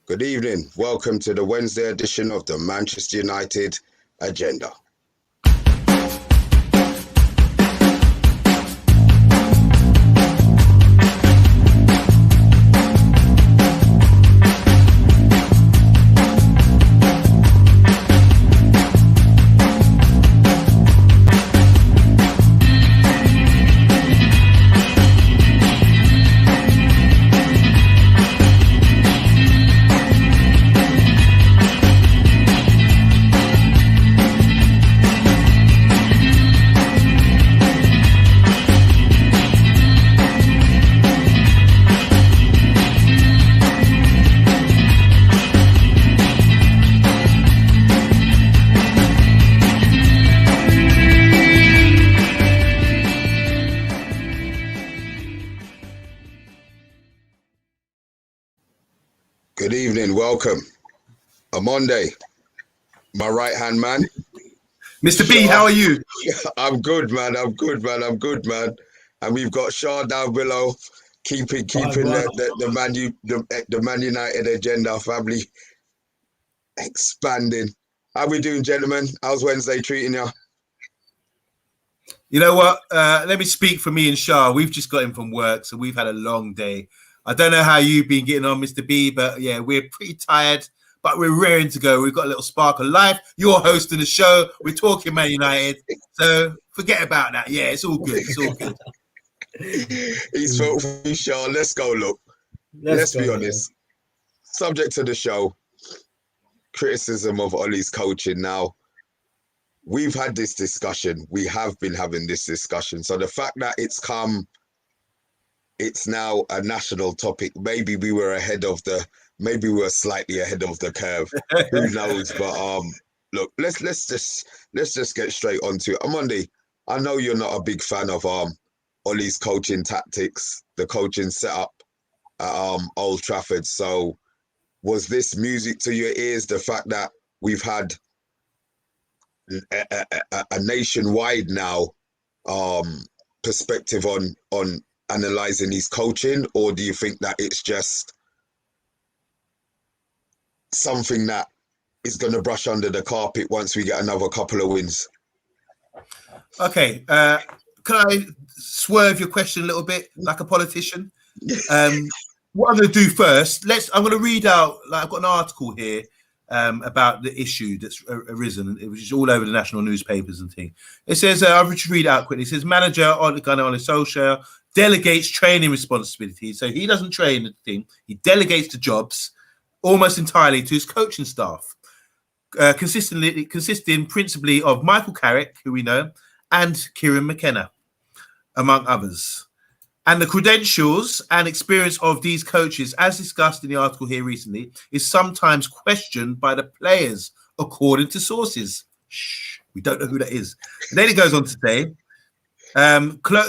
Good evening. Welcome to the Wednesday edition of the Manchester United Agenda. Good evening, welcome. OMONDI, my right-hand man. Mr. B, how are you? I'm good, man. I'm good, man. And we've got SHAH down below, keeping the Man United agenda family expanding. How we doing, gentlemen? How's Wednesday treating you? You know what? Let me speak for me and SHAH. We've just got in from work, so we've had a long day. I don't know how you've been getting on, Mr. B, but yeah, we're pretty tired, but we're raring to go. We've got a little spark of life. You're hosting the show. We're talking Man United, so forget about that. Yeah, it's all good. It's all good. He's felt for you, SHAH. Let's go, look. Let's be honest. Subject to the show, criticism of Ollie's coaching. Now, we've had this discussion. We have been having this discussion. So the fact that it's now a national topic. Maybe we were slightly ahead of the curve. Who knows? But look, let's just get straight onto it. OMONDI, I know you're not a big fan of Ollie's coaching tactics, the coaching setup at Old Trafford. So was this music to your ears? The fact that we've had a nationwide now perspective on analysing his coaching, or do you think that it's just something that is going to brush under the carpet once we get another couple of wins? Okay, can I swerve your question a little bit like a politician? What I'm going to do first, I'm going to read out, I've got an article here about the issue that's arisen, which is all over the national newspapers and things. It says, I'll just read it out quickly. It says, manager Ole Solskjaer delegates training responsibilities. So he doesn't train the team. He delegates the jobs almost entirely to his coaching staff, consisting principally of Michael Carrick, who we know, and Kieran McKenna, among others. And the credentials and experience of these coaches, as discussed in the article here recently, is sometimes questioned by the players, according to sources. Shh, we don't know who that is. And then it goes on to say,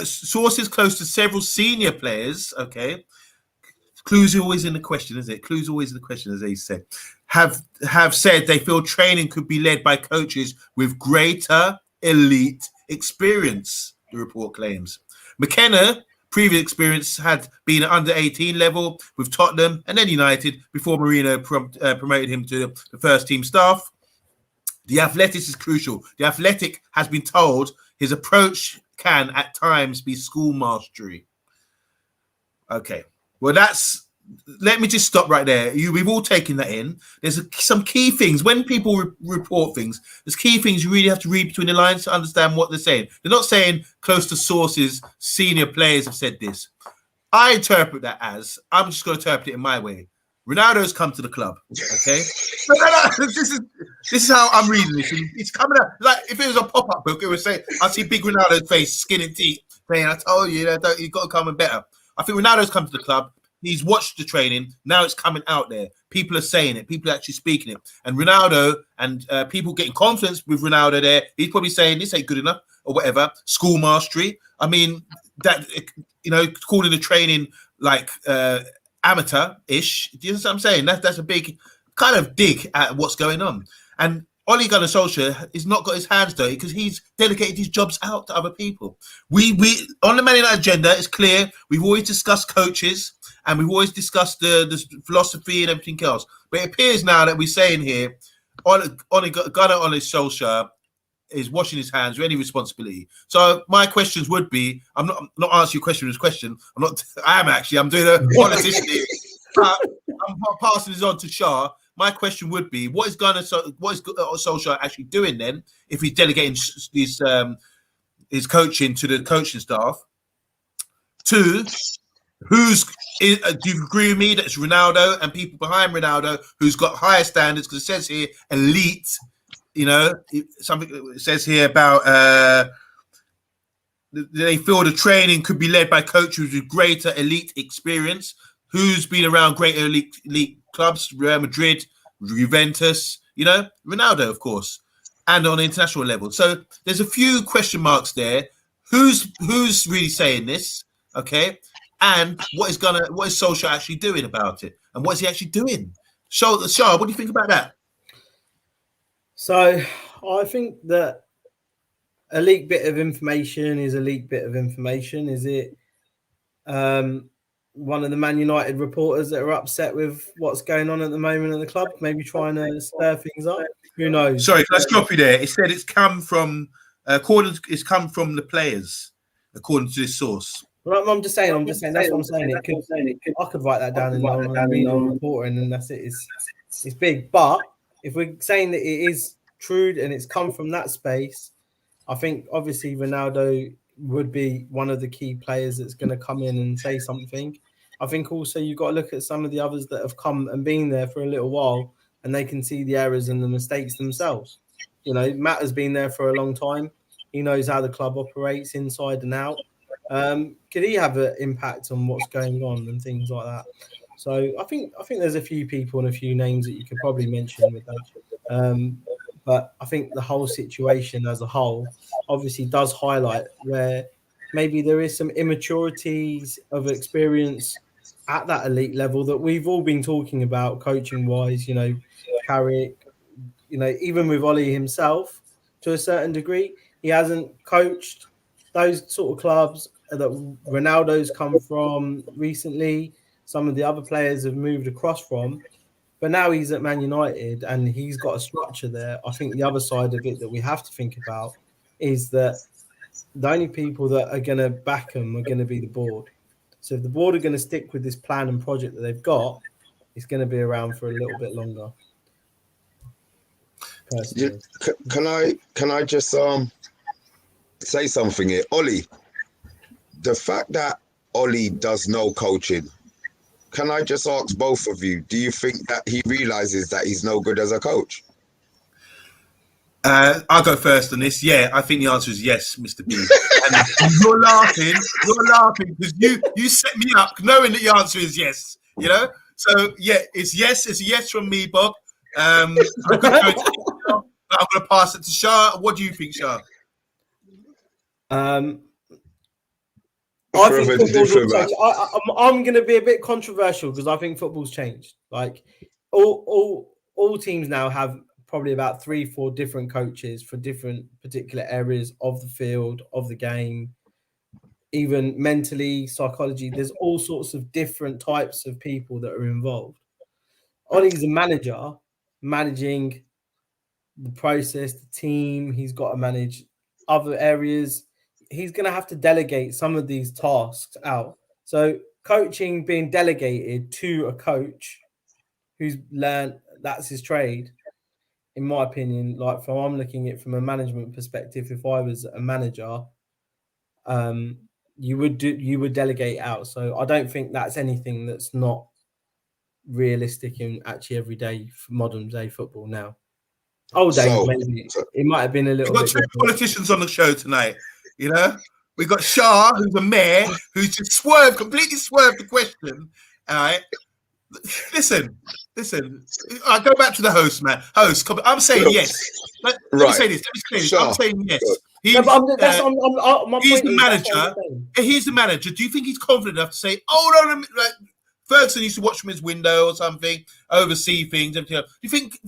sources close to several senior players, okay, clues are always in the question, isn't it? Clues always in the question, as they said, have said they feel training could be led by coaches with greater elite experience, the report claims. McKenna, previous experience, had been at under 18 level with Tottenham and then United before Mourinho promoted him to the first team staff. The athletics is crucial. The athletic has been told his approach can at times be school mastery. Okay, well, let me just stop right there. We've all taken that in. There's some key things. When people report things, there's key things you really have to read between the lines to understand what they're saying. They're not saying close to sources, senior players have said this. I interpret that as, I'm just going to interpret it in my way. Ronaldo's come to the club, okay? No, this is how I'm reading this. It's coming out like if it was a pop-up book, it would say, I see big Ronaldo's face, skin and teeth, saying, I told you, you've got to come and better. I think Ronaldo's come to the club. He's watched the training. Now it's coming out there. People are saying it. People are actually speaking it. And Ronaldo and people getting confidence with Ronaldo there, he's probably saying this ain't good enough or whatever. School mastery. I mean, that, calling the training like amateur-ish. Do you know what I'm saying? That's a big kind of dig at what's going on. And Ole Gunnar Solskjaer has not got his hands dirty because he's delegated his jobs out to other people. We on the Man United agenda, it's clear. We've always discussed coaches and we've always discussed the philosophy and everything else. But it appears now that we're saying here, Gunnar Solskjaer is washing his hands with any responsibility. So my questions would be, I'm not answering your question with this question. I'm doing a politician here. I'm passing this on to Shah. My question would be, what is Solskjaer actually doing then if he's delegating his coaching to the coaching staff? 2, do you agree with me that it's Ronaldo and people behind Ronaldo who's got higher standards? Because it says here elite, something it says here about they feel the training could be led by coaches with greater elite experience. Who's been around greater elite clubs? Real Madrid, Juventus, Ronaldo, of course, and on an international level. So there's a few question marks there. Who's really saying this? Okay. And what is Solskjaer actually doing about it? And what is he actually doing? Shah, what do you think about that? So I think that a leaked bit of information is a leaked bit of information. Is it one of the Man United reporters that are upset with what's going on at the moment at the club, maybe trying to stir things up? Who knows? Sorry, can I stop you there? It said it's come from the players, according to this source. Well, I'm just saying. That's what I'm saying. I could write that down and read a report, and then that's it. It's big. But if we're saying that it is true and it's come from that space, I think obviously Ronaldo would be one of the key players that's going to come in and say something. I think also you've got to look at some of the others that have come and been there for a little while, and they can see the errors and the mistakes themselves. Matt has been there for a long time. He knows how the club operates inside and out. Could he have an impact on what's going on and things like that? So I think there's a few people and a few names that you could probably mention with that. But I think the whole situation as a whole obviously does highlight where maybe there is some immaturities of experience at that elite level that we've all been talking about coaching wise, Carrick, even with Ollie himself to a certain degree, he hasn't coached those sort of clubs that Ronaldo's come from recently. Some of the other players have moved across from, but now he's at Man United and he's got a structure there. I think the other side of it that we have to think about is that the only people that are going to back him are going to be the board. So if the board are going to stick with this plan and project that they've got, it's going to be around for a little bit longer. Personally. Can I just say something here? Ollie, the fact that Ollie does no coaching, can I just ask both of you, do you think that he realizes that he's no good as a coach? I'll go first on this. Yeah, I think the answer is yes, Mr. B. And you're laughing because you set me up knowing that the answer is yes, So, yeah, it's a yes from me, Bob. I'm going to pass it to Shah. What do you think, Shah? I think I'm going to be a bit controversial because I think football's changed. Like all teams now have probably about 3-4 different coaches for different particular areas of the field, of the game, even mentally, psychology. There's all sorts of different types of people that are involved. Ollie's a manager managing the process, the team. He's got to manage other areas. He's going to have to delegate some of these tasks out. So coaching being delegated to a coach who's learned that's his trade, in my opinion, like I'm looking at it from a management perspective, if I was a manager, you would delegate out. So I don't think that's anything that's not realistic in actually everyday modern day football now. Old days, maybe it might have been a little bit. We've got two politicians on the show tonight. We got Shah, who's a mayor, who's just completely swerved the question. All right. Listen. I go back to the host, man. Host, I'm saying yes. Let me say this. Sure. I'm saying yes. He's the manager. He's the manager. Do you think he's confident enough to say, "Oh no, like Ferguson used to watch from his window or something, oversee things"? Everything else. Do you think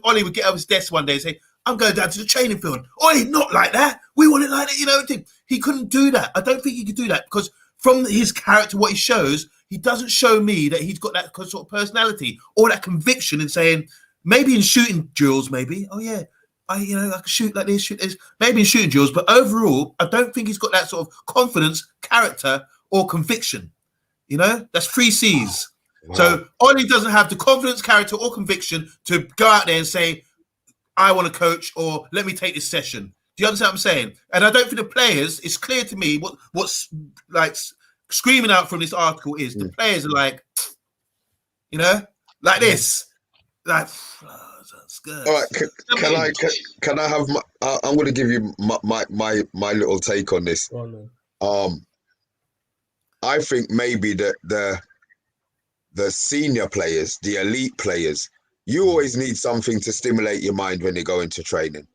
Ollie would get up his desk one day and say, "I'm going down to the training field"? Ollie, not like that. We want it like that. He couldn't do that. I don't think he could do that because from his character, what he shows, he doesn't show me that he's got that sort of personality or that conviction in saying, maybe in shooting drills, maybe, oh yeah, I can shoot like this, shoot this, maybe in shooting drills, but overall, I don't think he's got that sort of confidence, character, or conviction. That's 3 C's. Wow. So Ollie doesn't have the confidence, character, or conviction to go out there and say, I want to coach, or let me take this session. Do you understand what I'm saying? And I don't think the players, it's clear to me what's like screaming out from this article is the players are like, like this. Like, that's good. All right, can I have my, I'm going to give you my little take on this. I think maybe the senior players, the elite players, you always need something to stimulate your mind when you go into training.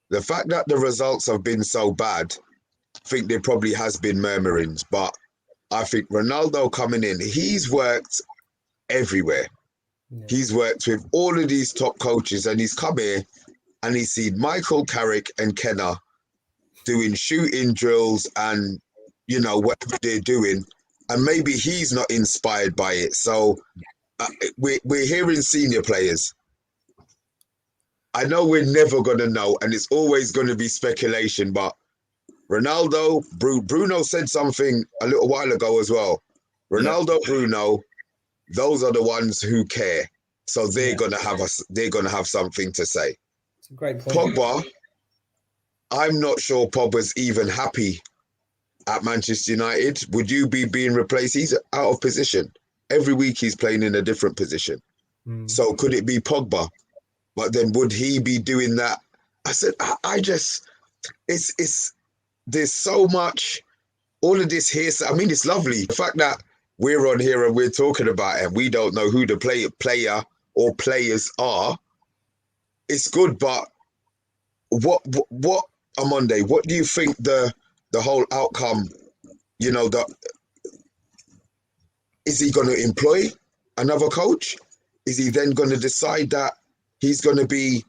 The fact that the results have been so bad, I think there probably has been murmurings, but I think Ronaldo coming in, he's worked everywhere. Yeah. He's worked with all of these top coaches, and he's come here and he's seen Michael Carrick and Kenner doing shooting drills and, whatever they're doing, and maybe he's not inspired by it. So we're hearing senior players. I know we're never going to know, and it's always going to be speculation, but Ronaldo, Bruno said something a little while ago as well. Ronaldo, Bruno, those are the ones who care. So they're going to have something to say. It's a great point. Pogba, I'm not sure Pogba's even happy at Manchester United. Would you be being replaced? He's out of position. Every week he's playing in a different position. So could it be Pogba? But then would he be doing that? I said, I just, there's so much, all of this here. I mean, it's lovely. The fact that we're on here and we're talking about it and we don't know who the player or players are, it's good. But what Omondi, what do you think the whole outcome, is he going to employ another coach? Is he then going to decide that he's going to be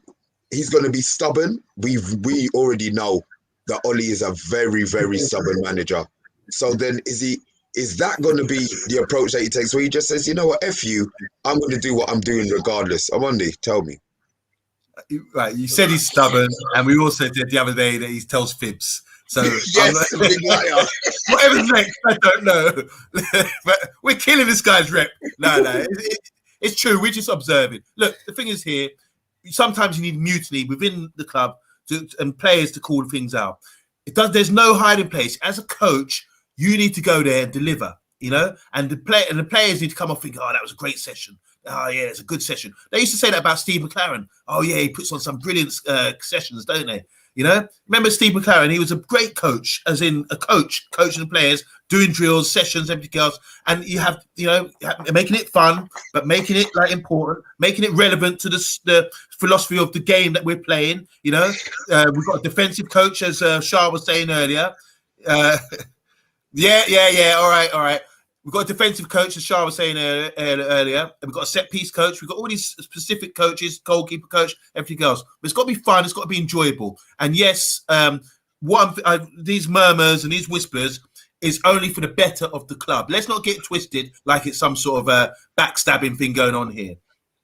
stubborn? We already know that Ollie is a very, very stubborn manager. So then is that going to be the approach that he takes, where he just says, you know what, F you, I'm going to do what I'm doing regardless? Omondi, tell me. Right, you said he's stubborn, and we also said the other day that he tells fibs. So yes, big liar. Whatever's next, I don't know. But we're killing this guy's rep. No, it's true. We're just observing. Look, the thing is here, sometimes you need mutiny within the club and players to call things out. There's no hiding place. As a coach, you need to go there and deliver, and the players need to come off and think, oh, that was a great session. Oh, yeah, it's a good session. They used to say that about Steve McLaren. Oh, yeah, he puts on some brilliant sessions, don't they? Remember Steve McLaren? He was a great coach, as in a coach, coaching the players, doing drills, sessions, everything else. And you have, making it fun, but making it important, making it relevant to the philosophy of the game that we're playing. We've got a defensive coach, as SHAH was saying earlier. Yeah. All right. We've got a defensive coach, as SHAH was saying earlier. And we've got a set-piece coach. We've got all these specific coaches, goalkeeper coach, everything else. But it's got to be fun. It's got to be enjoyable. And yes, these murmurs and these whispers is only for the better of the club. Let's not get twisted like it's some sort of backstabbing thing going on here.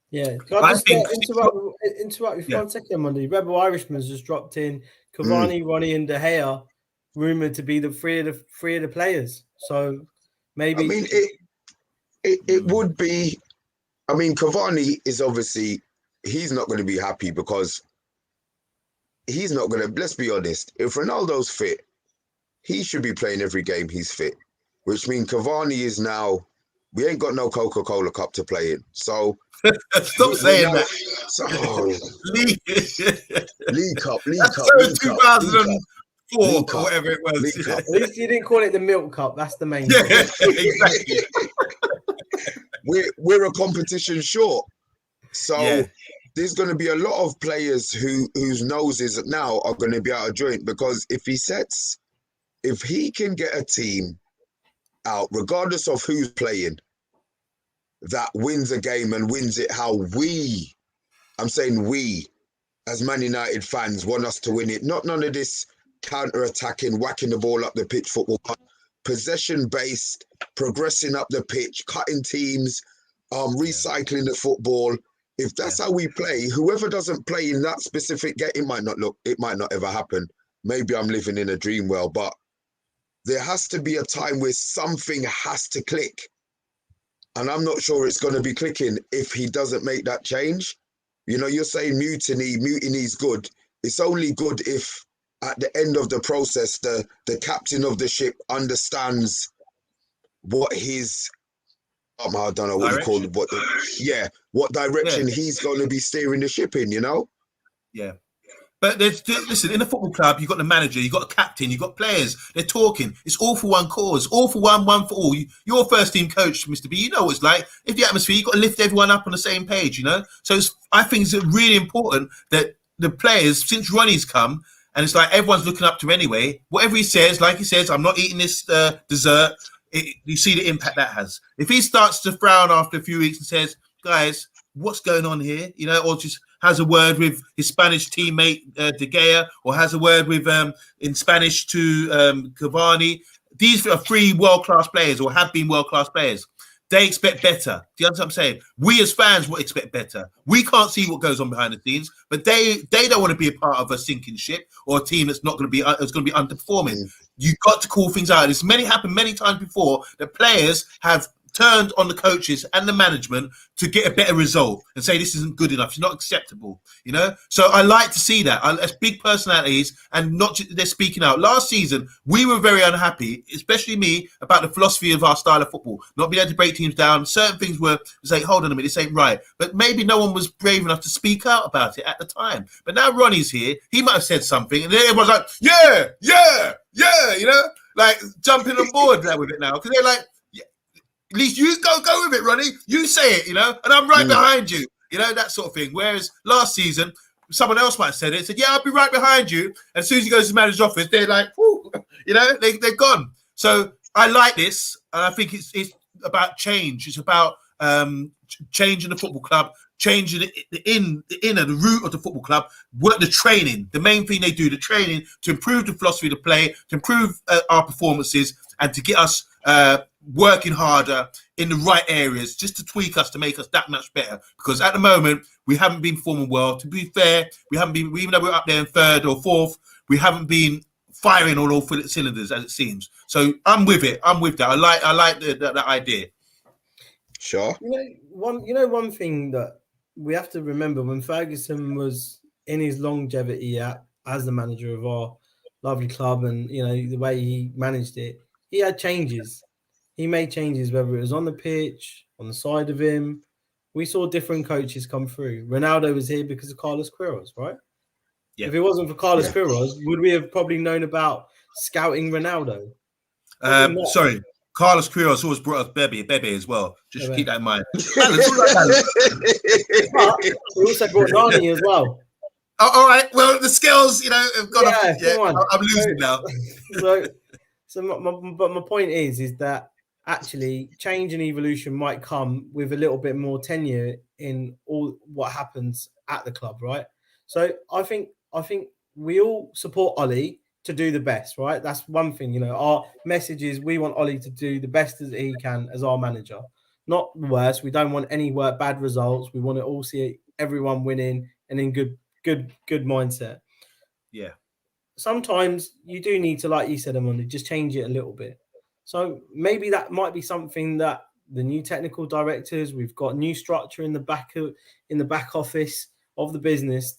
Yeah. Can I just interrupt you for 1 second, Monday? Rebel Irishman's just dropped in. Cavani, Ronnie, and De Gea rumoured to be the three of the players. So maybe. I mean, it would be. I mean, Cavani is obviously, he's not going to be happy because he's not going to. Let's be honest. If Ronaldo's fit, he should be playing every game he's fit, which means Cavani is now. We ain't got no Coca-Cola Cup to play in, so. Stop saying that. League Cup. 2004 or whatever it was. At least you didn't call it the Milk Cup. That's the main thing. Exactly. We're a competition short, so there's going to be a lot of players whose noses now are going to be out of joint, because if he can get a team out, regardless of who's playing, that wins a game and wins it how I'm saying we, as Man United fans, want us to win it. Not none of this counter-attacking, whacking the ball up the pitch football. possession-based, progressing up the pitch, cutting teams, recycling the football. If that's how we play, whoever doesn't play in that specific game, it might not ever happen. Maybe I'm living in a dream world, but there has to be a time where something has to click. And I'm not sure it's going to be clicking if he doesn't make that change. You know, you're saying mutiny is good. It's only good if at the end of the process, the captain of the ship understands what his, I don't know what you call it, what direction he's going to be steering the ship in, you know? Yeah. But listen, in a football club, you've got the manager, you've got a captain, you've got players. They're talking. It's all for one cause, all for one for all. You're first team coach, Mr. B. You know what it's like. If the atmosphere, you've got to lift everyone up on the same page, you know? So I think it's really important that the players, since Ronnie's come, and it's like everyone's looking up to him anyway, whatever he says, like he says, I'm not eating this dessert, you see the impact that has. If he starts to frown after a few weeks and says, guys, what's going on here? You know, or just has a word with his Spanish teammate De Gea, or has a word with in Spanish to Cavani. These are 3 world-class players, or have been world-class players. They expect better. Do you understand what I'm saying? We as fans will expect better. We can't see what goes on behind the scenes, but they don't want to be a part of a sinking ship or a team that's not going to be underperforming. You've got to call things out. It's happened many times before that players have turned on the coaches and the management to get a better result and say this isn't good enough, it's not acceptable, you know. So I like to see that as big personalities, and not just they're speaking out. Last season we were very unhappy, especially me, about the philosophy of our style of football, not being able to break teams down. Certain things were say, hold on a minute, this ain't right, but maybe no one was brave enough to speak out about it at the time. But now Ronnie's here, he might have said something and everyone's like, yeah, you know, like jumping on board now with it now, because they're like, at least you go with it, Ronnie. You say it, you know, and I'm right behind you, you know, that sort of thing. Whereas last season, someone else might have said it, said, yeah, I'll be right behind you. And as soon as he goes to the manager's office, they're like, whoo, you know, they're gone. So I like this, and I think it's about change. It's about changing the football club, changing the inner, the root of the football club, work the training. The main thing they do, the training, to improve the philosophy of the play, to improve our performances, and to get us working harder in the right areas, just to tweak us, to make us that much better. Because at the moment, we haven't been performing well. To be fair, we haven't been, even though we're up there in 3rd or 4th, we haven't been firing all cylinders, as it seems. So I'm with it. I'm with that. I like that idea. Sure. One thing that we have to remember, when Ferguson was in his longevity as the manager of our lovely club, and you know the way he managed it, he had changes. He made changes, whether it was on the pitch, on the side of him. We saw different coaches come through. Ronaldo was here because of Carlos Queiroz, right? Yeah. If it wasn't for Carlos Queiroz, would we have probably known about scouting Ronaldo? Sorry, Carlos Queiroz always brought us Bebe as well. Just keep that in mind. But we also brought Nani as well. Oh, all right. Well, the skills, you know, have gone off. Yeah, I'm losing now. But my point is that actually change and evolution might come with a little bit more tenure in all what happens at the club, right? So I think we all support Ollie to do the best, right? That's one thing, you know. Our message is we want Ollie to do the best as he can as our manager, not the worst. We don't want any bad results. We want to all see everyone winning and in good mindset. Yeah. Sometimes you do need to, like you said, Amondi, just change it a little bit. So maybe that might be something that the new technical directors, we've got new structure in the back office of the business,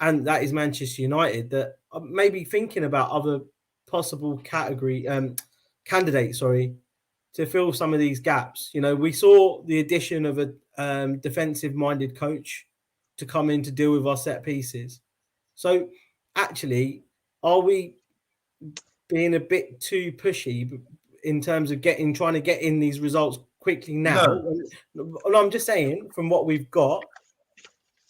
and that is Manchester United, that maybe thinking about other possible candidates, to fill some of these gaps. You know, we saw the addition of a defensive-minded coach to come in to deal with our set pieces. So actually, are we being a bit too pushy in terms of trying to get in these results quickly now? No. I'm just saying, from what we've got,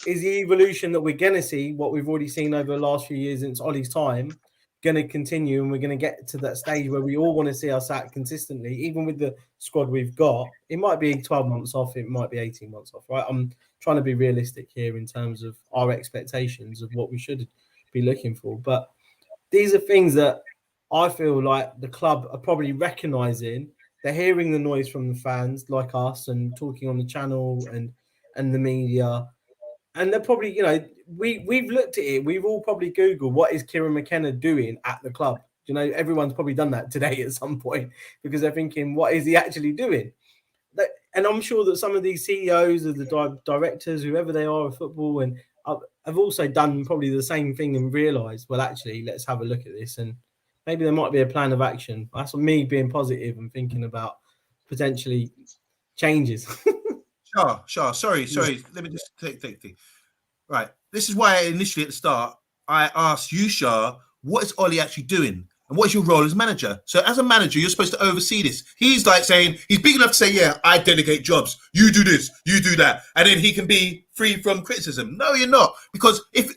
is the evolution that we're going to see, what we've already seen over the last few years since Ollie's time, going to continue, and we're going to get to that stage where we all want to see us at consistently, even with the squad we've got. It might be 12 months off, it might be 18 months off, right? I'm trying to be realistic here in terms of our expectations of what we should be looking for. But these are things that I feel like the club are probably recognising they're hearing the noise from the fans like us and talking on the channel and the media. And they're probably, we've looked at it. We've all probably Googled what is Kieran McKenna doing at the club. Everyone's probably done that today at some point because they're thinking, what is he actually doing? And I'm sure that some of these CEOs or the directors, whoever they are of football, and have also done probably the same thing and realised, well, actually, let's have a look at this. And maybe there might be a plan of action. That's me being positive and thinking about potentially changes. Sure. Sorry. Let me just take. Right. This is why initially at the start, I asked you, Shah, what is Ollie actually doing? And what is your role as manager? So as a manager, you're supposed to oversee this. He's like saying, he's big enough to say, yeah, I delegate jobs. You do this, you do that. And then he can be free from criticism. No, you're not. Because if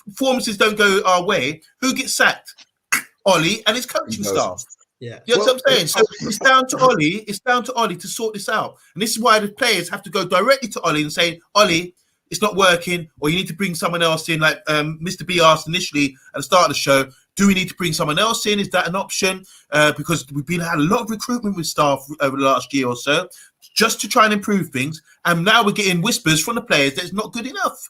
performances don't go our way, who gets sacked? Ollie and his coaching staff. Yeah. You know what I'm saying? So it's down to Ollie. It's down to Ollie to sort this out. And this is why the players have to go directly to Ollie and say, Ollie, it's not working, or you need to bring someone else in. Like Mr. B asked initially at the start of the show, do we need to bring someone else in? Is that an option? Because we've had a lot of recruitment with staff over the last year or so, just to try and improve things. And now we're getting whispers from the players that it's not good enough,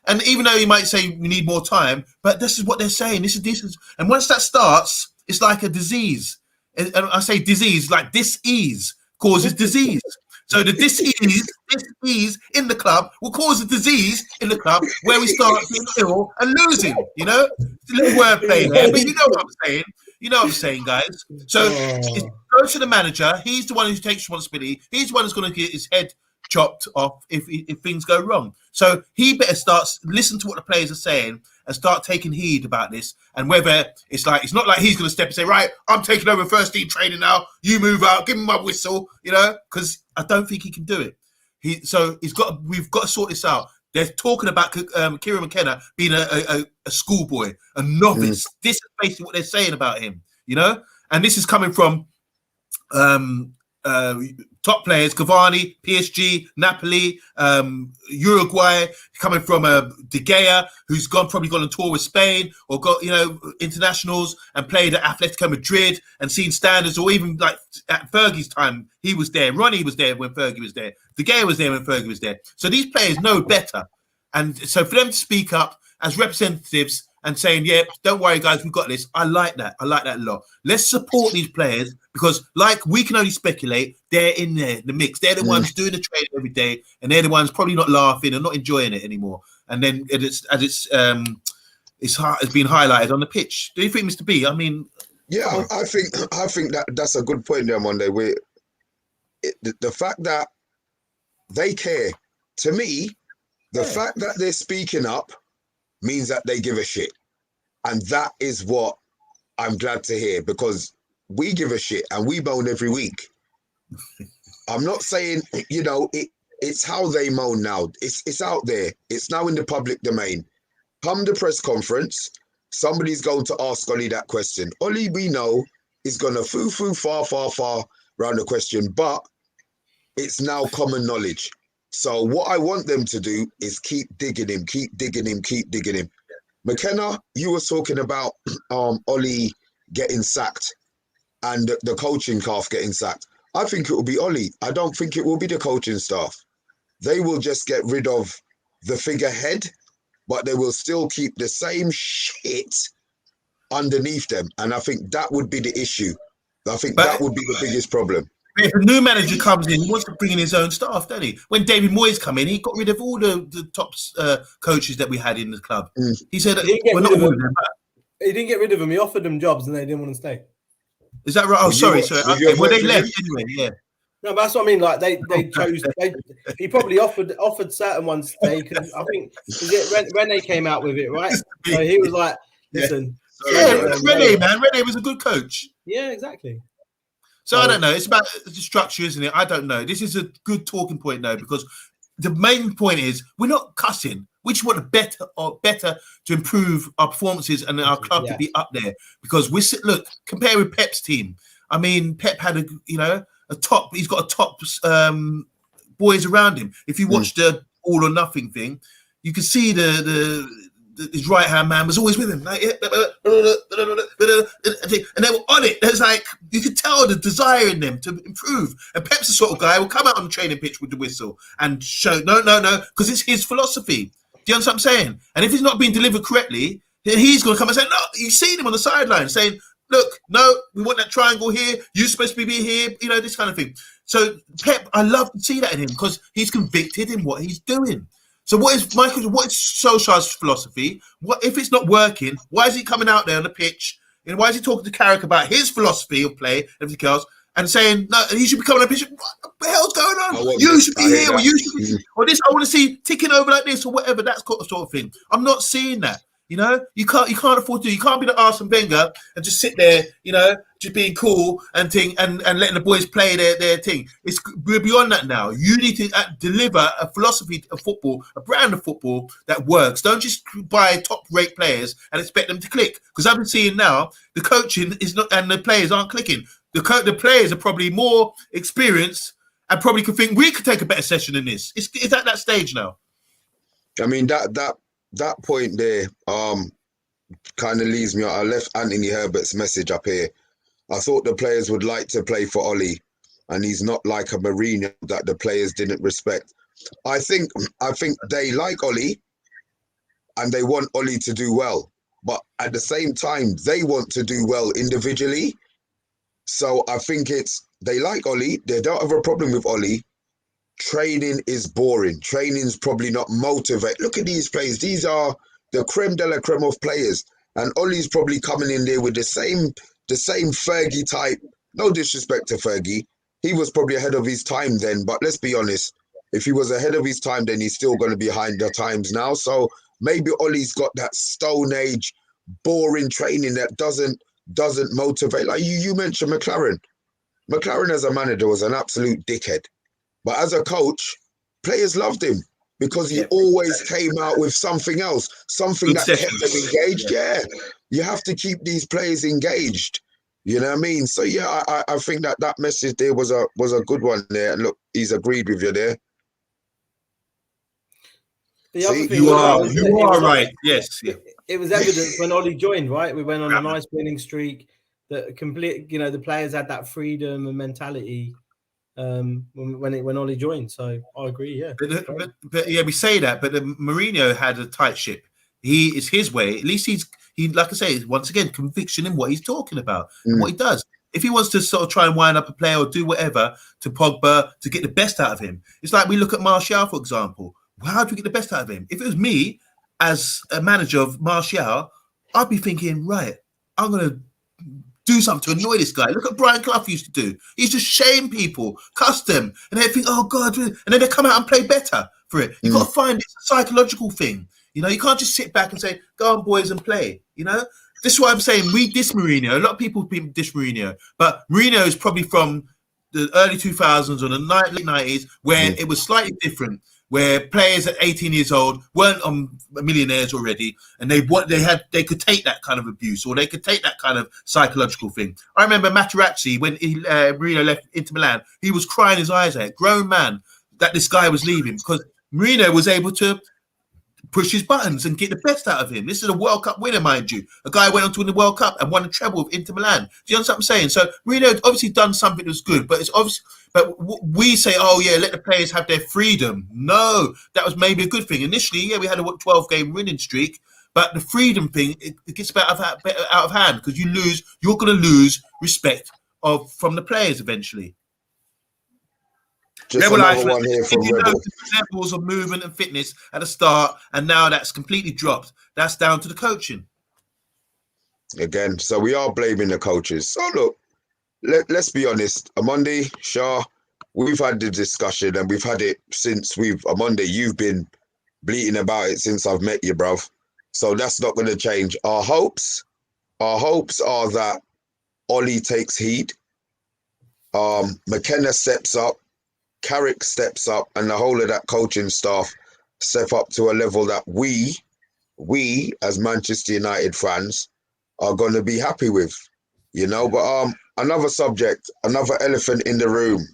And even though you might say we need more time, but this is what they're saying. This is, and once that starts, it's like a disease. And I say disease, like dis-ease causes disease. So the dis-ease in the club will cause a disease in the club where we start being ill and losing, It's a little wordplay there, but you know what I'm saying. You know what I'm saying, guys. So it's go to the manager. He's the one who takes responsibility. He's the one who's going to get his head chopped off if things go wrong. So he better listen to what the players are saying and start taking heed about this. And whether it's not like he's going to step and say, right, I'm taking over first team training now. You move out, give him my whistle, because I don't think he can do it. We've got to sort this out. They're talking about Kieran McKenna being a schoolboy, a novice. This is basically what they're saying about him, And this is coming from top players, Cavani, PSG, Napoli, Uruguay, coming from De Gea, who's probably gone on tour with Spain or got, internationals and played at Atletico Madrid and seen standards, or even like at Fergie's time, he was there. Ronnie was there when Fergie was there. De Gea was there when Fergie was there. So these players know better. And so for them to speak up as representatives and saying, yeah, don't worry, guys, we've got this. I like that. I like that a lot. Let's support these players because, like, we can only speculate. They're in there, the mix. They're the ones doing the training every day, and they're the ones probably not laughing and not enjoying it anymore. And then it's been highlighted on the pitch. Do you think, Mr. B? I mean, yeah, I think that's a good point there, Monday. The fact that they care, to me, the fact that they're speaking up means that they give a shit. And that is what I'm glad to hear, because we give a shit and we moan every week. I'm not saying, it's how they moan now. It's out there. It's now in the public domain. Come the press conference, somebody's going to ask Ollie that question. Ollie, we know, is going to foo-foo far around the question, but it's now common knowledge. So what I want them to do is keep digging him. McKenna, you were talking about Ollie getting sacked and the coaching staff getting sacked. I think it will be Ollie. I don't think it will be the coaching staff. They will just get rid of the figurehead, but they will still keep the same shit underneath them. And I think that would be the issue. I think that would be the biggest problem. If a new manager comes in, he wants to bring in his own staff, doesn't he? When David Moyes came in, he got rid of all the top coaches that we had in the club. He said, we're not all of them. He didn't get rid of them. He offered them jobs and they didn't want to stay. Is that right? Oh, sorry. Okay. Well, they left anyway, yeah. No, but that's what I mean. Like they chose. He probably offered certain ones to stay because I think Rene came out with it, right? So he was like, "Listen, Rene was a good coach." Yeah, exactly. So I don't know. It's about the structure, isn't it? I don't know. This is a good talking point though, because the main point is we're not cussing. We just want better to improve our performances and our club to be up there. Because compare with Pep's team. I mean, Pep had a top. He's got a top boys around him. If you watch the all or nothing thing, you can see the his right hand man was always with him, like, and they were on it. There's like, you could tell the desire in them to improve. And Pep's the sort of guy who will come out on the training pitch with the whistle and show no, because it's his philosophy. Do you understand what I'm saying? And if it's not being delivered correctly, then he's going to come and say, no, you've seen him on the sideline saying, look, no, we want that triangle here. You're supposed to be here, you know, this kind of thing. So Pep, I love to see that in him because he's convicted in what he's doing. So what is Solskjaer's philosophy? What if it's not working? Why is he coming out there on the pitch? And why is he talking to Carrick about his philosophy of play and everything else? And saying, no, he should be coming on the pitch. What the hell's going on? You should be here, or you should be, or this. I want to see ticking over like this, or whatever. That sort of thing. I'm not seeing that. You know, you can't afford to. You can't be the Arsene Wenger and just sit there, you know, just being cool and thing and letting the boys play their thing. We're beyond that now. You need to deliver a philosophy of football, a brand of football that works. Don't just buy top-rate players and expect them to click. Because I've been seeing now the coaching is not, and the players aren't clicking. The players are probably more experienced and probably could think we could take a better session than this. It's at that stage now. I mean that point there kind of leaves me. I left Anthony Herbert's message up here. I thought the players would like to play for Ollie, and he's not like a Mourinho that the players didn't respect. I think they like Ollie and they want Ollie to do well, but at the same time they want to do well individually. So I think they like Ollie, they don't have a problem with Ollie. Training is boring. Training's probably not motivate. Look at these players. These are the creme de la creme of players. And Ollie's probably coming in there with the same Fergie type. No disrespect to Fergie. He was probably ahead of his time then. But let's be honest. If he was ahead of his time, then he's still going to be behind the times now. So maybe Ollie's got that Stone Age boring training that doesn't motivate. Like you mentioned McLaren. McLaren as a manager was an absolute dickhead. But as a coach, players loved him because he always came out with something else, something that kept them engaged. Yeah, you have to keep these players engaged. You know what I mean? So yeah, I think that message there was a good one there. And look, he's agreed with you there. See, you are right. Yes, it was evident when Ollie joined. Right, we went on a nice winning streak. That the players had that freedom and mentality. When Ollie joined, so I agree. Yeah, but yeah, we say that, but Mourinho had a tight ship. It's his way. At least he like I say, once again, conviction in what he's talking about and what he does. If he wants to sort of try and wind up a player or do whatever to Pogba to get the best out of him, it's like we look at Martial, for example. How do we get the best out of him? If it was me as a manager of Martial, I'd be thinking, right, I'm gonna do something to annoy this guy. Look at Brian Clough used to do. He used to shame people, cuss them, and they think, oh God, and then they come out and play better for it. You've got to find it's a psychological thing. You know, you can't just sit back and say, go on, boys, and play. You know, this is why I'm saying we diss Mourinho. A lot of people diss Mourinho, but Mourinho is probably from the early 2000s or the late 90s where it was slightly different. Where players at 18 years old weren't millionaires already, and they could take that kind of abuse or they could take that kind of psychological thing. I remember Materazzi when Mourinho left Inter Milan, he was crying his eyes out, grown man, that this guy was leaving because Mourinho was able to push his buttons and get the best out of him. This is a World Cup winner, mind you. A guy went on to win the World Cup and won a treble with Inter Milan. Do you understand what I'm saying? So Mourinho obviously done something that's good, but it's obvious. But we say, oh yeah, let the players have their freedom. No, that was maybe a good thing. Initially, yeah, we had a 12-game winning streak, but the freedom thing, it gets better out of hand because you're going to lose respect from the players eventually. Just another one here from Rebel. Levels of movement and fitness at the start, and now that's completely dropped. That's down to the coaching. Again, so we are blaming the coaches. So look, let's be honest. OMONDI, SHAH, we've had the discussion and we've had it since OMONDI, you've been bleating about it since I've met you, bruv. So that's not going to change. Our hopes are that Ollie takes heed. McKenna steps up. Carrick steps up, and the whole of that coaching staff step up to a level that we as Manchester United fans are going to be happy with, you know. But another subject, another elephant in the room.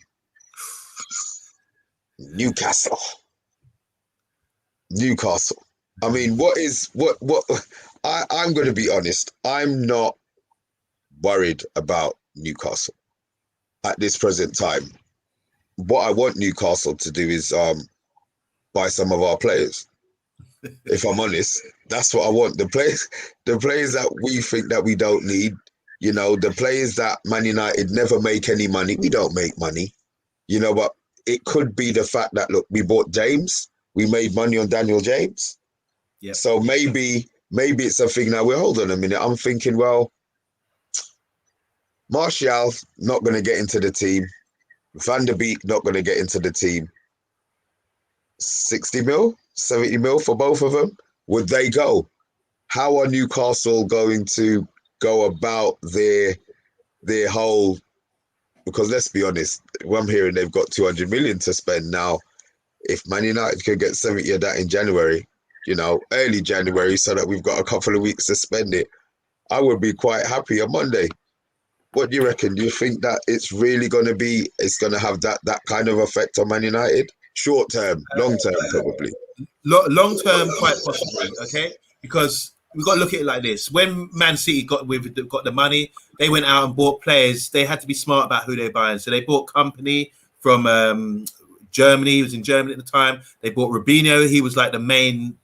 Newcastle. I mean, I'm going to be honest. I'm not worried about Newcastle at this present time. What I want Newcastle to do is buy some of our players. If I'm honest, that's what I want. The players that we think that we don't need, you know, the players that Man United never make any money. We don't make money, you know, but it could be the fact that, look, we bought James, we made money on Daniel James. Yep. So maybe it's a thing now. We're hold on a minute. I'm thinking, well, Martial not going to get into the team. Van der Beek not going to get into the team. 60 mil, 70 mil for both of them. Would they go? How are Newcastle going to go about their whole? Because let's be honest, I'm hearing they've got 200 million to spend now. If Man United could get 70 of that in January, you know, early January, so that we've got a couple of weeks to spend it, I would be quite happy on Monday. What do you reckon? Do you think that it's really going to have that kind of effect on Man United? Short term, long term, probably. Long term, quite possibly. Okay, because we've got to look at it like this: when Man City got the money, they went out and bought players. They had to be smart about who they're buying. So they bought Company from Germany. He was in Germany at the time. They bought Robinho. He was like the main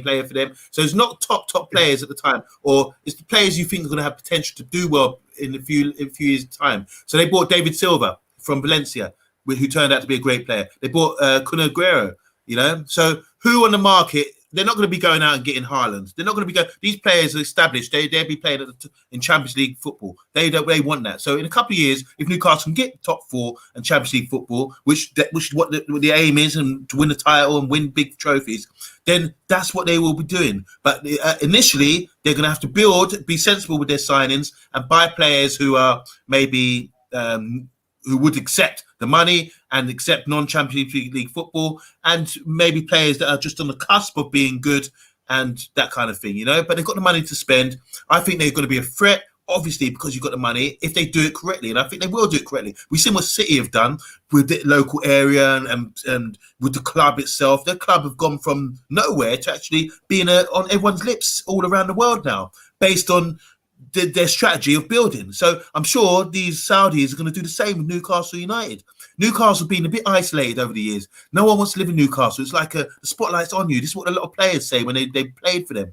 player for them. So it's not top players at the time, or it's the players you think are going to have potential to do well in a few years' time. So they bought David Silva from Valencia, who turned out to be a great player. They bought Kun Aguero, you know. So who on the market? They're not going to be going out and getting Haaland. They're not going to be going. These players are established. They'll be playing in Champions League football. They want that. So in a couple of years, if Newcastle can get top 4 and Champions League football, which is what the aim is, and to win the title and win big trophies, then that's what they will be doing. But initially, they're going to have to be sensible with their signings, and buy players who are maybe who would accept the money and accept non-Champions League football, and maybe players that are just on the cusp of being good and that kind of thing, you know. But they've got the money to spend. I think they're going to be a threat, obviously, because you've got the money, if they do it correctly. And I think they will do it correctly. We've seen what City have done with the local area and with the club itself. Their club have gone from nowhere to actually being on everyone's lips all around the world now, based on their strategy of building. So I'm sure these Saudis are going to do the same with Newcastle United. Newcastle being a bit isolated over the years. No one wants to live in Newcastle. It's like the spotlight's on you. This is what a lot of players say when they played for them.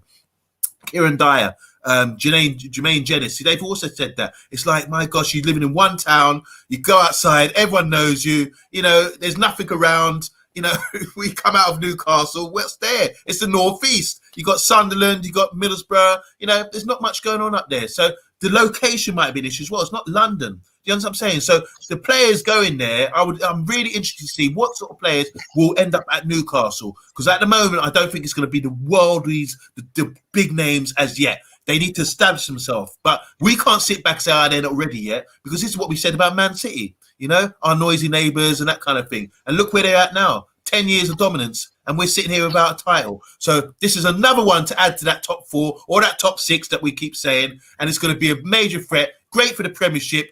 Kieran Dyer, Jermaine Jennings, they've also said that. It's like, my gosh, you're living in one town, you go outside, everyone knows you, you know, there's nothing around. You know, we come out of Newcastle, what's there? It's the northeast. You got Sunderland, you got Middlesbrough. You know, there's not much going on up there. So the location might be an issue as well. It's not London. Do you understand what I'm saying? So the players going there, I'm really interested to see what sort of players will end up at Newcastle. Because at the moment, I don't think it's going to be the worldies, the big names as yet. They need to establish themselves. But we can't sit back and say, they're not ready yet. Because this is what we said about Man City. You know, our noisy neighbours and that kind of thing. And look where they're at now. 10 years of dominance, and we're sitting here without a title. So this is another one to add to that top 4 or that top 6 that we keep saying. And it's going to be a major threat. Great for the Premiership.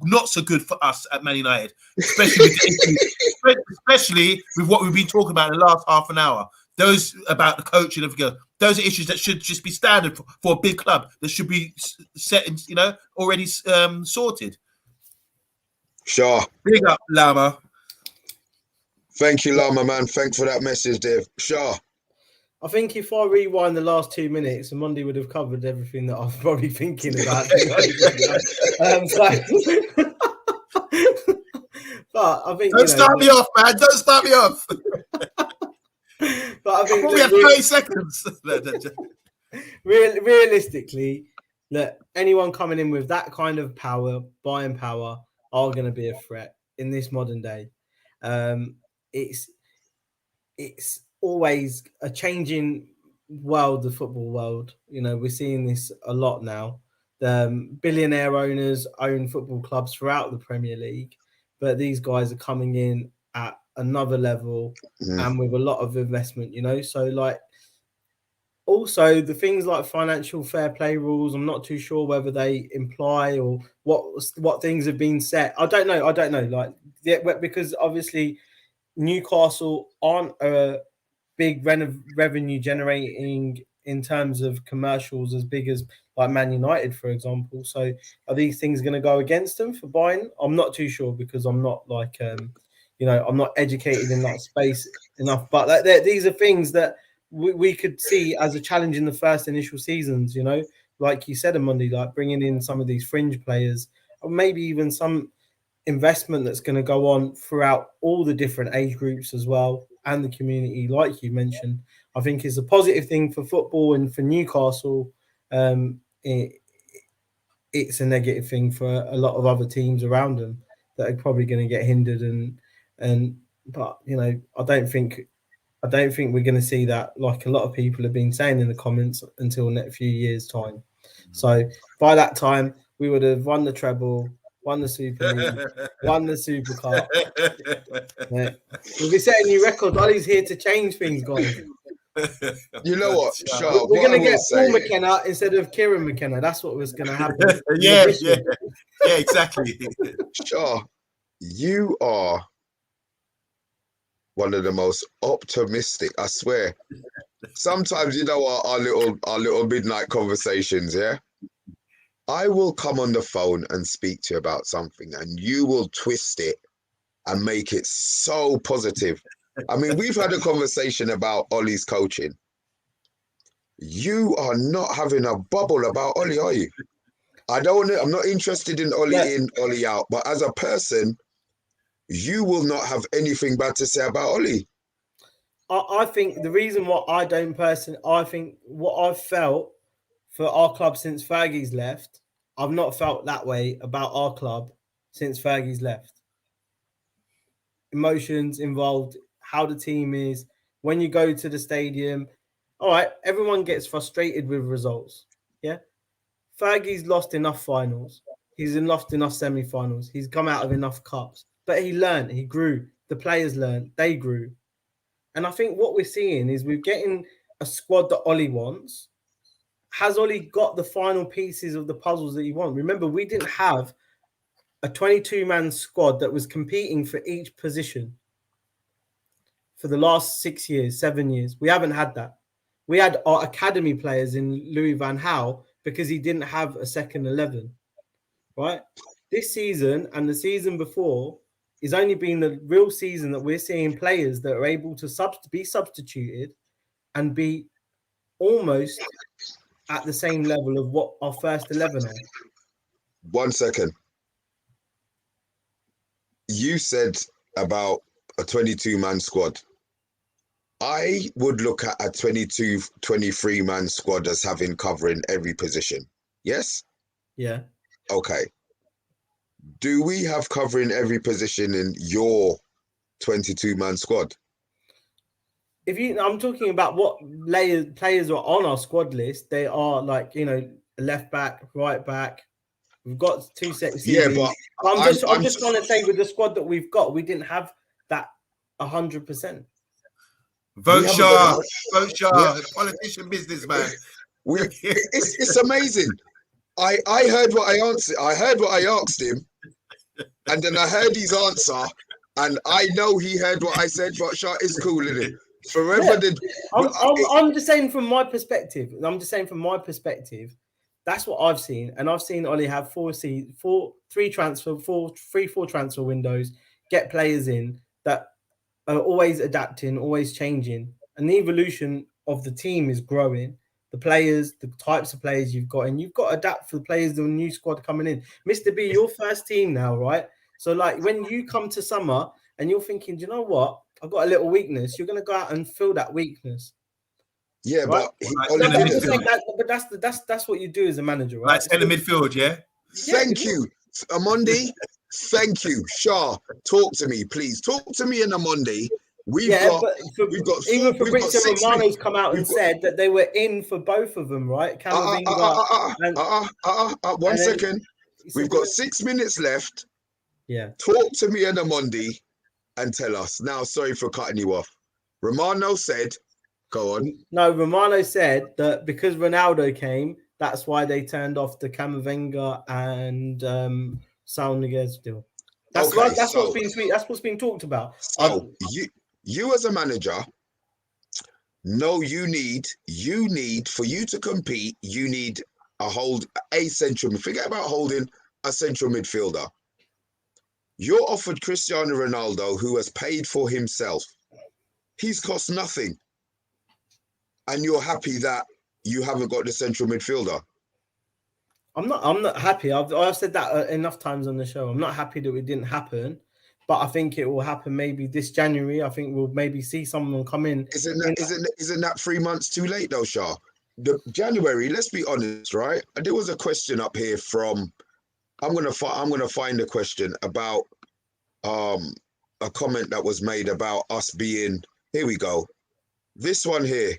Not so good for us at Man United, especially with what we've been talking about in the last half an hour. Those about the coaching of those are issues that should just be standard for a big club that should be set in, you know, already sorted. Sure. Big up, Lama. Thank you, Lama, man. Thanks for that message, Dave. Sure. I think if I rewind the last 2 minutes, Mondi would have covered everything that I was probably thinking about. But I think don't start me off, man. Don't start me off. But I think we have 30 seconds. Realistically, that anyone coming in with that kind of power, buying power, are going to be a threat in this modern day. It's always a changing world, the football world. You know, we're seeing this a lot now. The billionaire owners own football clubs throughout the Premier League, but these guys are coming in at another level and with a lot of investment, you know. So like, also the things like financial fair play rules, I'm not too sure whether they imply or what things have been set. I don't know. Like, yeah, because obviously Newcastle aren't a big revenue generating in terms of commercials as big as like Man United, for example. So are these things going to go against them for buying? I'm not too sure because I'm not like, I'm not educated in that space enough. But like, these are things that we could see as a challenge in the first initial seasons, like you said, OMONDI, like bringing in some of these fringe players, or maybe even some investment that's going to go on throughout all the different age groups as well, and the community, like you mentioned. I think is a positive thing for football and for Newcastle. It's a negative thing for a lot of other teams around them that are probably going to get hindered. But I don't think we're going to see that, like a lot of people have been saying in the comments, until next few years' time. So by that time, we would have won the treble, won the Super League, won the Super Cup. Yeah. We'll be setting new records. Ollie's here to change things, guys. You know what, Shah? We're going to get Paul McKenna instead of Kieran McKenna. That's what was going to happen. Yeah, exactly. Shah, you are one of the most optimistic, I swear. Sometimes, our little midnight conversations, yeah? I will come on the phone and speak to you about something, and you will twist it and make it so positive. I mean, we've had a conversation about Ollie's coaching. You are not having a bubble about Ollie, are you? I'm not interested in Ollie in, Ollie out, but as a person, you will not have anything bad to say about Ollie. I think the reason why I don't personally, I think what I've felt for our club since Fergie's left, I've not felt that way about our club since Fergie's left. Emotions involved, how the team is, when you go to the stadium. All right, everyone gets frustrated with results. Yeah. Fergie's lost enough finals. He's lost enough semi-finals. He's come out of enough cups. But he learned, he grew. The players learned, they grew. And I think what we're seeing is we're getting a squad that Ollie wants. Has Ollie got the final pieces of the puzzles that he wants? Remember, we didn't have a 22-man squad that was competing for each position for the last 6 years, 7 years. We haven't had that. We had our academy players in Louis van Gaal because he didn't have a second 11, right? This season and the season before is only been the real season that we're seeing players that are able to be substituted and be almost at the same level of what our first 11 are. 1 second. You said about a 22-man squad. I would look at a 22, 23-man squad as having covering every position. Yes? Yeah. Okay. Do we have covering every position in your 22-man squad? I'm talking about what players are on our squad list. They are like, left back, right back. We've got 2 sets. Yeah, but I'm just trying to say with the squad that we've got, we didn't have that 100%. Vote SHAH, politician, businessman. It's amazing. I heard what I answered. I heard what I asked him, and then I heard his answer, and I know he heard what I said. But SHAH is cool, isn't it? Forever did. I'm just saying from my perspective. That's what I've seen, and I've seen Ollie have 4 transfer windows, get players in that are always adapting, always changing, and the evolution of the team is growing. The players, the types of players you've got, and you've got to adapt for the players, the new squad coming in. Mr. B, your first team now, right? So, like, when you come to summer and you're thinking, do you know what? I've got a little weakness. You're going to go out and fill that weakness. Yeah, right? but that's what you do as a manager, right? Like in the midfield, yeah. Thank you, OMONDI. Thank you, SHAH. Talk to me, please. Talk to me in OMONDI. We've got even Fabrizio Romano's come out and said that they were in for both of them, right? One second. We've got 6 minutes left. Yeah. Talk to me in OMONDI and tell us. Now, sorry for cutting you off. Romano said, go on. No, Romano said that because Ronaldo came, that's why they turned off the Camavinga and Saul Niguez deal. That's what's been talked about. So you as a manager, No, you need for you to compete, you need a central. Forget about holding a central midfielder. You're offered Cristiano Ronaldo, who has paid for himself. He's cost nothing. And you're happy that you haven't got the central midfielder. I'm not happy. I've said that enough times on the show. I'm not happy that it didn't happen, but I think it will happen maybe this January. I think we'll maybe see someone come in. Isn't that 3 months too late though, Shah? The January, let's be honest, right? There was a question up here from I'm gonna find a question about a comment that was made about us being, here we go. This one here.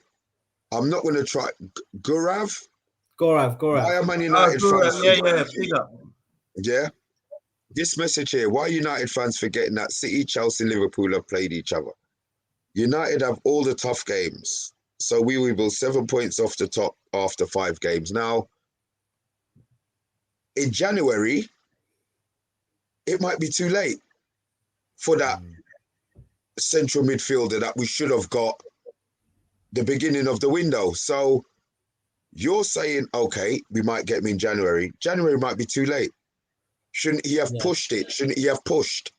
I'm not gonna try Gaurav. Why are Man United fans? Yeah. This message here, why are United fans forgetting that City, Chelsea, Liverpool have played each other? United have all the tough games. So we will be 7 points off the top after 5 games. Now, in January, it might be too late for that central midfielder that we should have got the beginning of the window. So you're saying, okay, we might get him in January. January might be too late. Shouldn't he have pushed it? Shouldn't he have pushed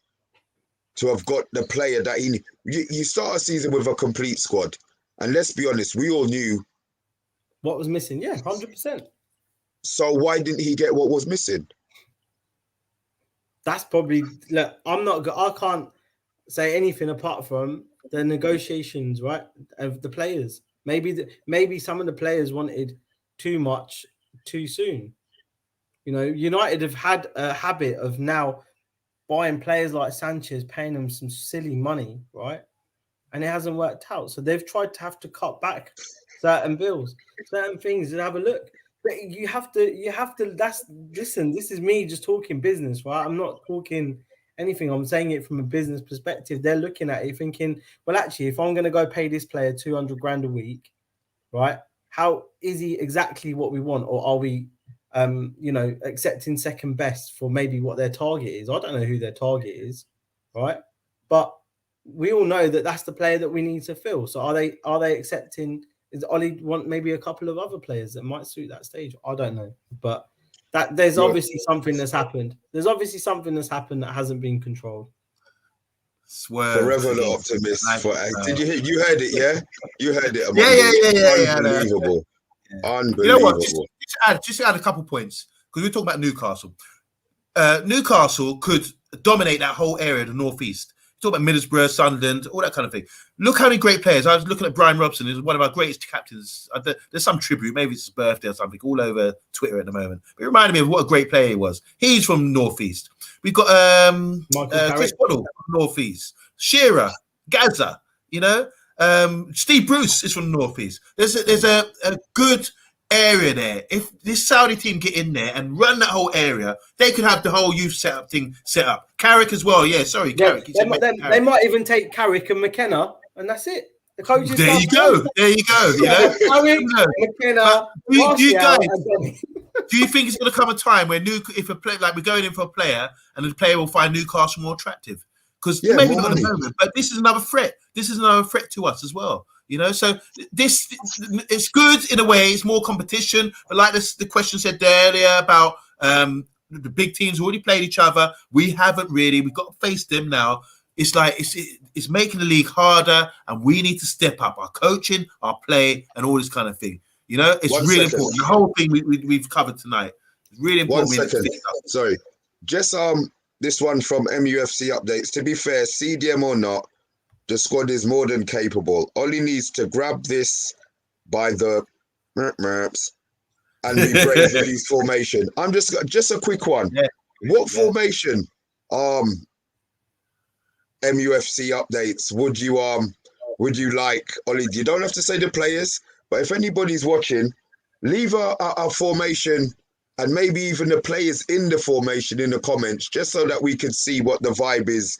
to have got the player that he... You start a season with a complete squad. And let's be honest, we all knew... what was missing. Yeah, 100%. So why didn't he get what was missing? That's probably... Look, I can't say anything apart from the negotiations, right, of the players. Maybe some of the players wanted too much too soon. You know, United have had a habit of now buying players like Sanchez, paying them some silly money, right? And it hasn't worked out. So they've tried to have to cut back certain bills, certain things, and have a look. But you have to, listen, this is me just talking business, right? I'm not talking anything. I'm saying it from a business perspective. They're looking at it thinking, well, actually, if I'm going to go pay this player 200 grand a week, right? How is he exactly what we want? Or are we, accepting second best for maybe what their target is? I don't know who their target is, right? But we all know that that's the player that we need to fill. So are they accepting? Is Ollie want maybe a couple of other players that might suit that stage? I don't know, but there's obviously something that's happened. There's obviously something that's happened that hasn't been controlled. Forever the optimist. Did you hear? You heard it, yeah? You heard it. Yeah. Unbelievable. Unbelievable. You know what? Just add a couple points because we're talking about Newcastle. Newcastle could dominate that whole area, the northeast. Talk about Middlesbrough, Sunderland, all that kind of thing. Look how many great players. I was looking at Brian Robson, who's one of our greatest captains. There's some tribute, maybe it's his birthday or something, all over Twitter at the moment. But it reminded me of what a great player he was. He's from Northeast. We've got Chris Waddle from Northeast, Shearer, Gaza, Steve Bruce is from Northeast. There's a good area there. If this Saudi team get in there and run that whole area, they could have the whole youth thing set up. Carrick as well. Yeah, sorry, Carrick. They might even take Carrick and McKenna, and that's it. The coaches. There you go. Carrick, McKenna. Do you think it's going to come a time where if a player, like we're going in for a player, and the player will find Newcastle more attractive? Because maybe not at the moment, but this is another threat. This is another threat to us as well. So this it's good in a way. It's more competition, but like the question said earlier about the big teams already played each other. We haven't really. We've got to face them now. It's like it's making the league harder, and we need to step up our coaching, our play, and all this kind of thing. It's really important. The whole thing we've covered tonight is really important. 1 second. Sorry, just this one from MUFC updates. To be fair, CDM or not, the squad is more than capable. Ollie needs to grab this by the merps and be brave with his formation. I'm just a quick one. Yeah. What formation? MUFC updates. Would you like, Ollie? You don't have to say the players, but if anybody's watching, leave a formation and maybe even the players in the formation in the comments, just so that we can see what the vibe is.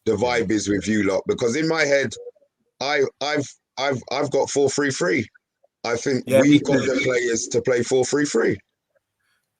The vibe is with you lot, because in my head, I've got 4-3-3. I think we've got the players to play 4-3-3.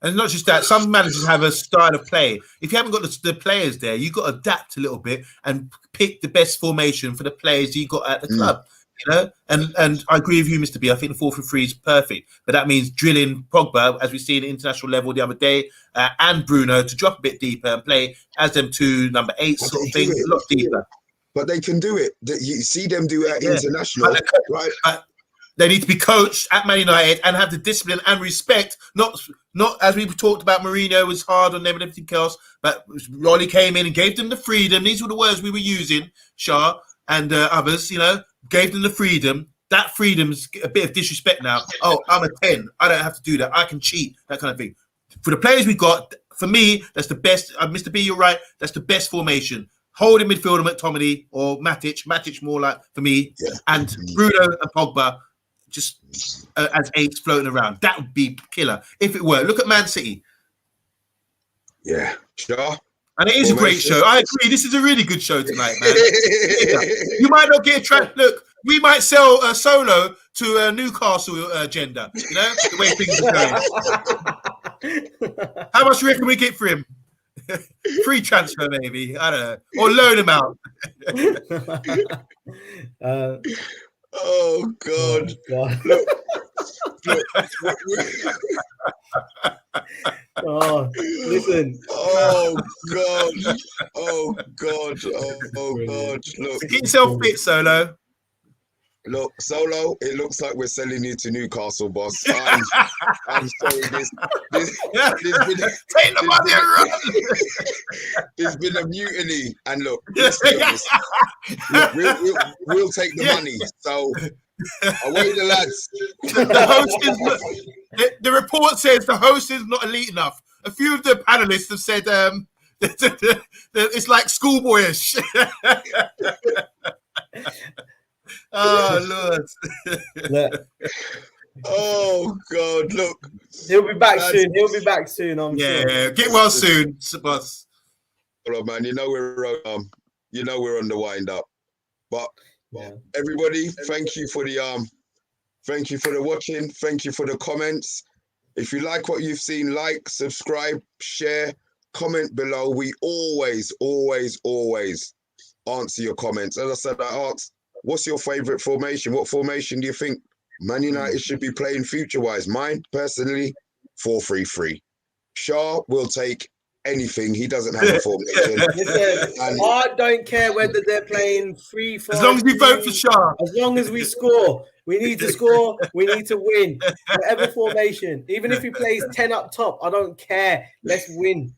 And not just that, some managers have a style of play. If you haven't got the players there, you've got to adapt a little bit and pick the best formation for the players you got at the club. You know, and I agree with you, Mr. B. I think the 4-3-3 is perfect, but that means drilling Pogba, as we see at international level the other day, and Bruno to drop a bit deeper and play as them two number 8 sort of thing, a lot deeper. But they can do it. You see them do it at international, right? But they need to be coached at Man United and have the discipline and respect. Not as we talked about, Mourinho was hard on them and everything else, but Rolly came in and gave them the freedom. These were the words we were using, SHAH and others, you know, gave them the freedom. That freedom's a bit of disrespect now. Oh, I'm a 10. I don't have to do that. I can cheat, that kind of thing. For the players we got, for me, that's the best. Mr. B, you're right. That's the best formation. Holding midfielder McTominay or Matic more like for me, and Bruno and Pogba just as 8s floating around. That would be killer if it were. Look at Man City. Yeah, sure. And it is a great show. I agree. This is a really good show tonight, man. You might not get a track. Look, we might sell a Solo to a Newcastle agenda. You know, the way things are going. How much do you reckon we get for him? Free transfer, maybe. I don't know. Or loan him out. Oh, God. Look. Oh, listen. Oh, God. Oh, God. Oh, God. Look. Get yourself fit, Solo. Look, Solo, it looks like we're selling you to Newcastle, boss. I'm sorry, there's been a mutiny. And look, let's be honest. Look, we'll take the money. So, away the lads. The report says the host is not elite enough. A few of the panelists have said it's like schoolboyish. Oh, Lord. Look. Oh, God, look. He'll be back soon. He'll be back soon, I'm sure. Yeah, get well soon, boss. Hello, man. You know we're on the wind up. But everybody, thank you for the watching. Thank you for the comments. If you like what you've seen, like, subscribe, share, comment below. We always answer your comments. As I said, I asked, what's your favorite formation? What formation do you think Man United should be playing future-wise? Mine, personally, 4-3-3. SHAH will take anything. He doesn't have a formation. Listen, I don't care whether they're playing 3-4. As long as we vote for SHAH. As long as we score. We need to score. We need to win. Whatever formation. Even if he plays 10 up top, I don't care. Let's win.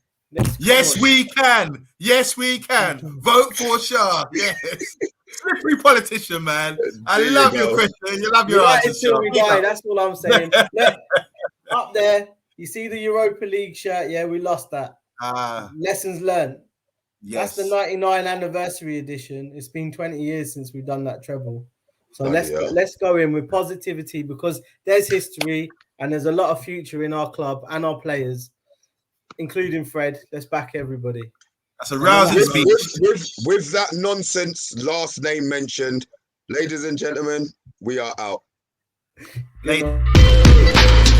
Yes, we can. Yes, we can. Vote for SHAH. Yes. Slippery politician, man. I love your question. You love your answer. Until we die. That's all I'm saying. Look, up there, you see the Europa League shirt? Yeah, we lost that. Lessons learned. Yes. That's the 99 anniversary edition. It's been 20 years since we've done that treble. So let's go in with positivity, because there's history and there's a lot of future in our club and our players, including Fred. Let's back everybody. That's a rousing speech. With that nonsense last name mentioned, ladies and gentlemen, we are out. Ladies.